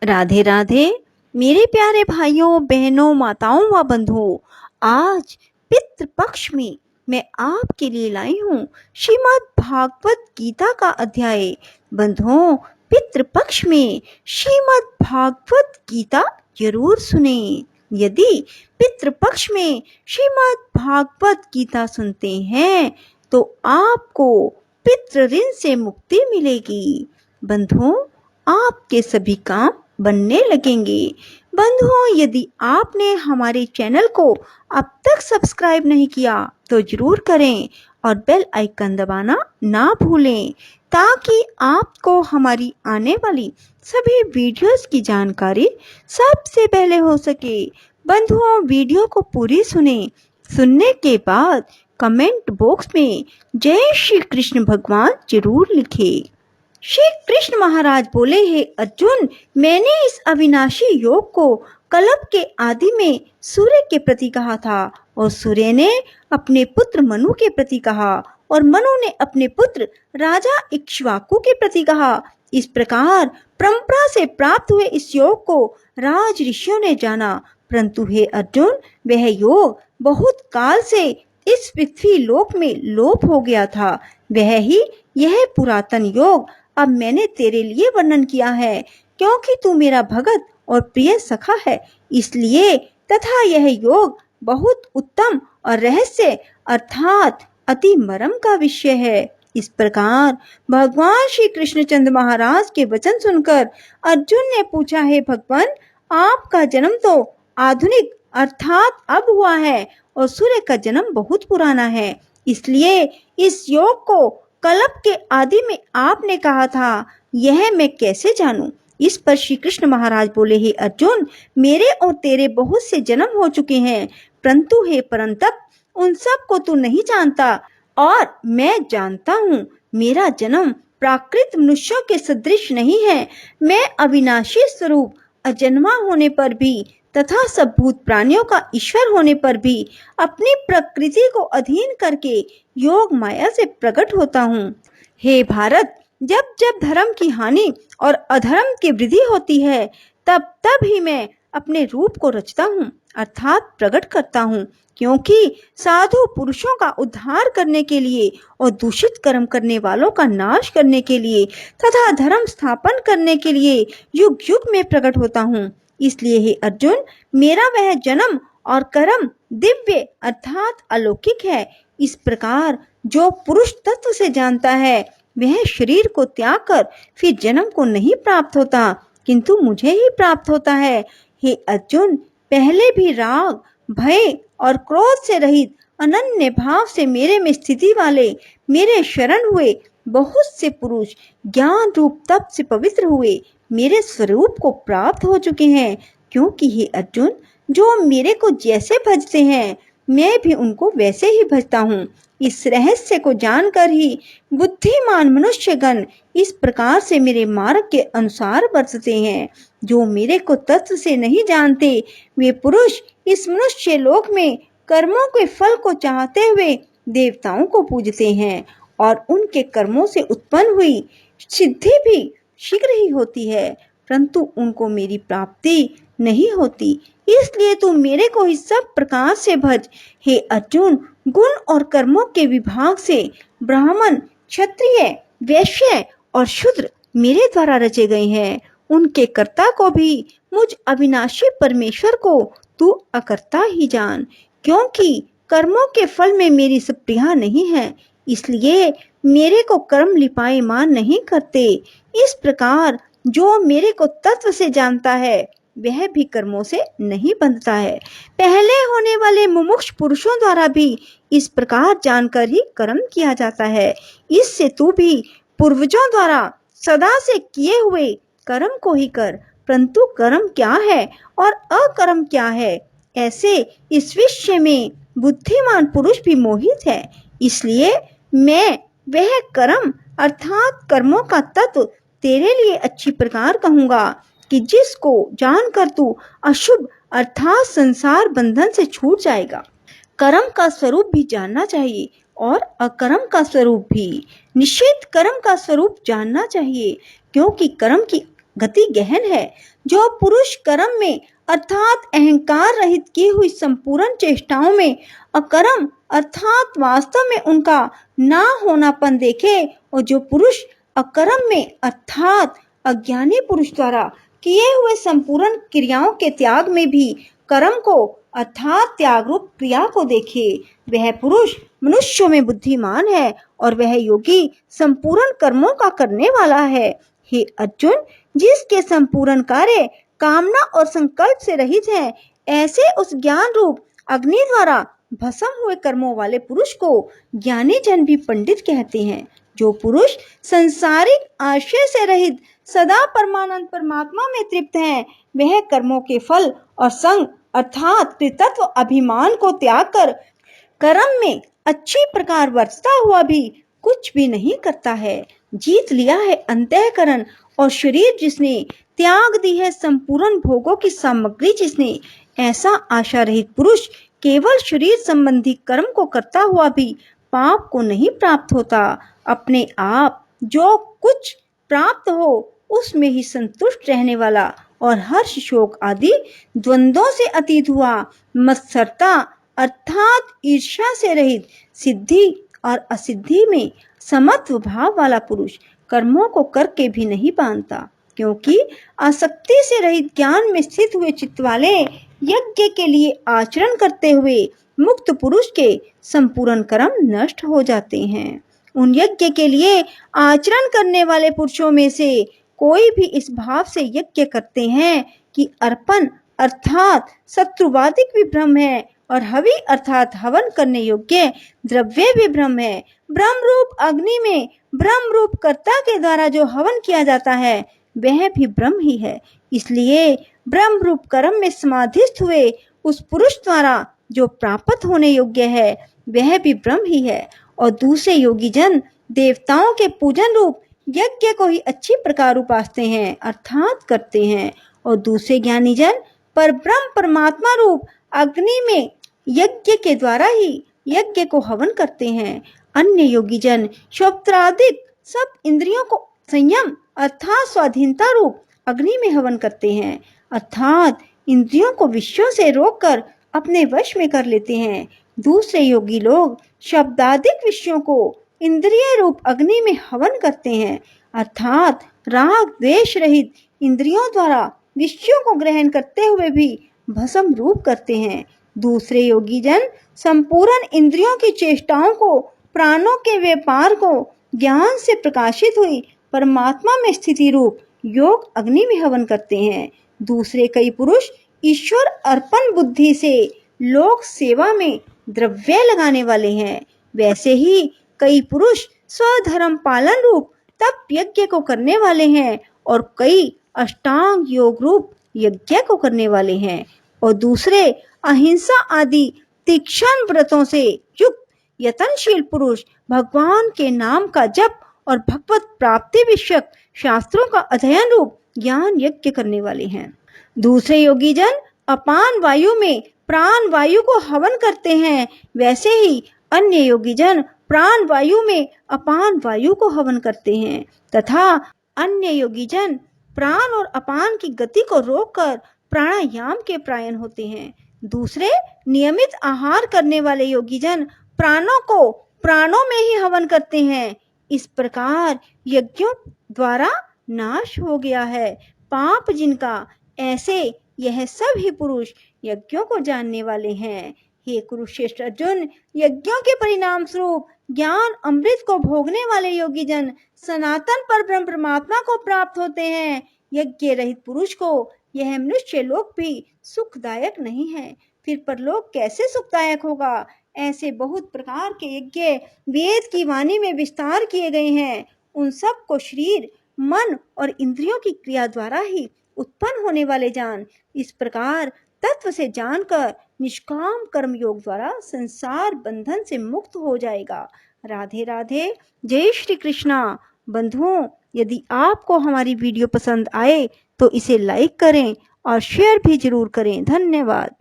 राधे राधे मेरे प्यारे भाइयों बहनों माताओं व बंधुओं। आज पितृपक्ष में मैं आपके लिए लाई हूँ श्रीमद् भागवत गीता का अध्याय। बंधुओं, पितृपक्ष में श्रीमद् भागवत गीता जरूर सुने। यदि पितृपक्ष में श्रीमद् भागवत गीता सुनते हैं तो आपको पितृ ऋण से मुक्ति मिलेगी। बंधुओं, आपके सभी काम बनने लगेंगे। बंधुओं, यदि आपने हमारे चैनल को अब तक सब्सक्राइब नहीं किया तो जरूर करें और बेल आइकन दबाना ना भूलें ताकि आपको हमारी आने वाली सभी वीडियोस की जानकारी सबसे पहले हो सके। बंधुओं, वीडियो को पूरी सुने। सुनने के बाद कमेंट बॉक्स में जय श्री कृष्ण भगवान जरूर लिखें। श्री कृष्ण महाराज बोले, हे अर्जुन, मैंने इस अविनाशी योग को कल्प के आदि में सूर्य के प्रति कहा था और सूर्य ने अपने पुत्र मनु के प्रति कहा और मनु ने अपने पुत्र राजा इक्ष्वाकु के प्रति कहा। इस प्रकार परंपरा से प्राप्त हुए इस योग को राज ऋषियों ने जाना, परंतु हे अर्जुन, वह योग बहुत काल से इस पृथ्वी लोक में लोप हो गया था। वह ही यह पुरातन योग अब मैंने तेरे लिए वर्णन किया है, क्योंकि तू मेरा भगत और प्रिय सखा है, इसलिए। तथा यह योग बहुत उत्तम और रहस्य अर्थात अति मर्म का विषय है। इस प्रकार भगवान श्री कृष्णचंद्र महाराज के वचन सुनकर अर्जुन ने पूछा, हे भगवान, आपका जन्म तो आधुनिक अर्थात अब हुआ है और सूर्य का जन्म बहुत पुराना है, इसलिए इस योग को कल्प के आदि में आपने कहा था, यह मैं कैसे जानूं? इस पर श्री कृष्ण महाराज बोले, हे अर्जुन, मेरे और तेरे बहुत से जन्म हो चुके हैं, परंतु हे परंतप, उन सब को तू नहीं जानता और मैं जानता हूँ। मेरा जन्म प्राकृत मनुष्यों के सदृश नहीं है। मैं अविनाशी स्वरूप अजन्मा होने पर भी तथा सब भूत प्राणियों का ईश्वर होने पर भी अपनी प्रकृति को अधीन करके योग माया से प्रकट होता हूँ। हे भारत, जब जब धर्म की हानि और अधर्म की वृद्धि होती है, तब तब ही मैं अपने रूप को रचता हूँ अर्थात प्रकट करता हूँ, क्योंकि साधु पुरुषों का उद्धार करने के लिए और दूषित कर्म करने वालों का नाश करने के लिए तथा धर्म स्थापन करने के लिए युग युग में प्रकट होता हूँ। इसलिए हे अर्जुन, मेरा वह जन्म और कर्म दिव्य अर्थात अलौकिक है। इस प्रकार जो पुरुष तत्व से जानता है वह शरीर को त्याग कर फिर जन्म को नहीं प्राप्त होता, किंतु मुझे ही प्राप्त होता है। हे अर्जुन, पहले भी राग, भय और क्रोध से रहित अनन्य भाव से मेरे में स्थिति वाले मेरे शरण हुए बहुत से पुरुष ज्ञान रूप तप से पवित्र हुए मेरे स्वरूप को प्राप्त हो चुके हैं, क्योंकि हे अर्जुन, जो मेरे को जैसे भजते हैं मैं भी उनको वैसे ही भजता हूँ। इस रहस्य को जानकर ही बुद्धिमान मनुष्यगण इस प्रकार से मेरे मार्ग के अनुसार बरतते हैं। जो मेरे को तत्व से नहीं जानते वे पुरुष इस मनुष्य लोक में कर्मों के फल को चाहते हुए देवताओं को पूजते हैं और उनके कर्मों से उत्पन्न हुई सिद्धि भी शीघ्र ही होती है, परंतु उनको मेरी प्राप्ति नहीं होती। इसलिए तू मेरे को ही सब प्रकार से भज। हे अर्जुन, गुण और कर्मों के विभाग से ब्राह्मण, क्षत्रिय, वैश्य और शूद्र मेरे द्वारा रचे गए हैं। उनके कर्ता को भी मुझ अविनाशी परमेश्वर को तू अकर्ता ही जान, क्योंकि कर्मों के फल में मेरी सुप्रिया नहीं है, इसलिए मेरे को कर्म लिपायमान नहीं करते। इस प्रकार जो मेरे को तत्व से जानता है वह भी कर्मों से नहीं बंधता है। पहले होने वाले मुमुक्ष पुरुषों द्वारा भी इस प्रकार जानकर ही कर्म किया जाता है। इससे तू भी पूर्वजों द्वारा सदा से किए हुए कर्म को ही कर, परंतु कर्म क्या है और अकर्म क्या है, ऐसे इस विषय में बुद्धिमान पुरुष भी मोहित है। इसलिए मैं वह कर्म अर्थात कर्मों का तत्व तेरे लिए अच्छी प्रकार कहूँगा कि जिसको जानकर तू अशुभ अर्थात संसार बंधन से छूट जाएगा। कर्म का स्वरूप भी जानना चाहिए और अकर्म का स्वरूप भी। निषिद्ध कर्म का स्वरूप जानना चाहिए, क्योंकि कर्म की गति गहन है। जो पुरुष कर्म में अर्थात अहंकार रहित की हुई संपूर्ण चेष्टाओं में अकर्म अर्थात वास्तव में उनका ना होनापन देखे, और जो पुरुष अकर्म में अर्थात अज्ञानी पुरुष द्वारा किए हुए संपूर्ण क्रियाओं के त्याग में भी कर्म को अर्थात त्याग रूप क्रिया को देखे, वह पुरुष मनुष्यों में बुद्धिमान है और वह योगी संपूर्ण कर्मों का करने वाला है। हे अर्जुन, जिसके संपूर्ण कार्य कामना और संकल्प से रहित है, ऐसे उस ज्ञान रूप अग्नि द्वारा भस्म हुए कर्मों वाले पुरुष को ज्ञानी जन भी पंडित कहते हैं। जो पुरुष संसारिक आशय से रहित सदा परमानंद परमात्मा में तृप्त है, वह कर्मों के फल और संग अर्थात कृतत्व अभिमान को त्याग कर कर्म में अच्छी प्रकार वर्तता हुआ भी कुछ भी नहीं करता है। जीत लिया है अंतःकरण और शरीर जिसने, त्याग दी है संपूर्ण भोगों की सामग्री जिसने, ऐसा आशा रहित पुरुष केवल शरीर संबंधी कर्म को करता हुआ भी पाप को नहीं प्राप्त होता। अपने आप जो कुछ प्राप्त हो उसमें ही संतुष्ट रहने वाला और हर्ष शोक आदि द्वंद्वों से अतीत हुआ, मत्सरता अर्थात ईर्ष्या से रहित, सिद्धि और असिद्धि में समत्व भाव वाला पुरुष कर्मों को करके भी नहीं बांधता, क्योंकि आसक्ति से रहित ज्ञान में स्थित हुए चित्त वाले यज्ञ के लिए आचरण करते हुए मुक्त पुरुष के संपूर्ण कर्म नष्ट हो जाते हैं। उन यज्ञ के लिए आचरण करने वाले पुरुषों में से कोई भी इस भाव से यज्ञ करते हैं कि अर्पण अर्थात शत्रुवादिक भी ब्रह्म है और हवि अर्थात हवन करने योग्य द्रव्य भी ब्रह्म है। ब्रह्म रूप अग्नि में ब्रह्म रूप कर्ता के द्वारा जो हवन किया जाता है वह भी ब्रह्म ही है। इसलिए ब्रह्म रूप कर्म में समाधिस्थ हुए उस पुरुष द्वारा जो प्राप्त होने योग्य है वह भी ब्रह्म ही है। और दूसरे योगी जन देवताओं के पूजन रूप यज्ञ को ही अच्छी प्रकार उपासते हैं अर्थात करते हैं, और दूसरे ज्ञानी जन पर ब्रह्म परमात्मा रूप अग्नि में यज्ञ के द्वारा ही यज्ञ को हवन करते हैं। अन्य योगी जन श्रोत्रादिक सब इंद्रियों को संयम अर्थात स्वाधीनता रूप अग्नि में हवन करते हैं, अर्थात इंद्रियों को विषयों से रोककर अपने वश में कर लेते हैं। दूसरे योगी लोग शब्दादिक विषयों को इंद्रिय रूप अग्नि में हवन करते हैं, अर्थात राग द्वेष रहित इंद्रियों द्वारा विषयों को ग्रहण करते हुए भी भस्म रूप करते हैं। दूसरे योगी जन संपूर्ण इंद्रियों की चेष्टाओं को प्राणों के व्यापार को ज्ञान से प्रकाशित हुई परमात्मा में स्थिति रूप योग अग्नि में हवन करते हैं। दूसरे कई पुरुष ईश्वर अर्पण बुद्धि से लोक सेवा में द्रव्य लगाने वाले हैं। वैसे ही कई पुरुष स्वधर्म पालन रूप तप यज्ञ को करने वाले हैं और कई अष्टांग योग रूप यज्ञ को करने वाले हैं, और दूसरे अहिंसा आदि तीक्ष्ण व्रतों से युक्त यतनशील पुरुष भगवान के नाम का जप और भगवत प्राप्ति विषयक शास्त्रों का अध्ययन रूप ज्ञान यज्ञ करने वाले हैं। दूसरे योगी जन अपान वायु में प्राण वायु को हवन करते हैं, वैसे ही अन्य योगी जन प्राण वायु में अपान वायु को हवन करते हैं, तथा अन्य योगी जन प्राण और अपान की गति को रोककर प्राणायाम के प्रायण होते हैं। दूसरे नियमित आहार करने वाले योगी जन प्राणों को प्राणों में ही हवन करते हैं। इस प्रकार यज्ञों द्वारा नाश हो गया है पाप जिनका, ऐसे यह सब ही पुरुष यज्ञों को जानने वाले हैं। हे कुरुश्रेष्ठ अर्जुन, यज्ञों के परिणाम स्वरूप ज्ञान अमृत को भोगने वाले योगी जन सनातन पर ब्रह्म परमात्मा को प्राप्त होते हैं। यज्ञ रहित पुरुष को यह मनुष्य लोक भी सुखदायक नहीं है, फिर परलोक कैसे सुखदायक होगा। ऐसे बहुत प्रकार के यज्ञ वेद की वाणी में विस्तार किए गए हैं। उन सब को शरीर मन और इंद्रियों की क्रिया द्वारा ही उत्पन्न होने वाले जान। इस प्रकार तत्व से जानकर निष्काम कर्म योग द्वारा संसार बंधन से मुक्त हो जाएगा। राधे राधे, जय श्री कृष्णा। बंधुओं, यदि आपको हमारी वीडियो पसंद आए तो इसे लाइक करें और शेयर भी जरूर करें। धन्यवाद।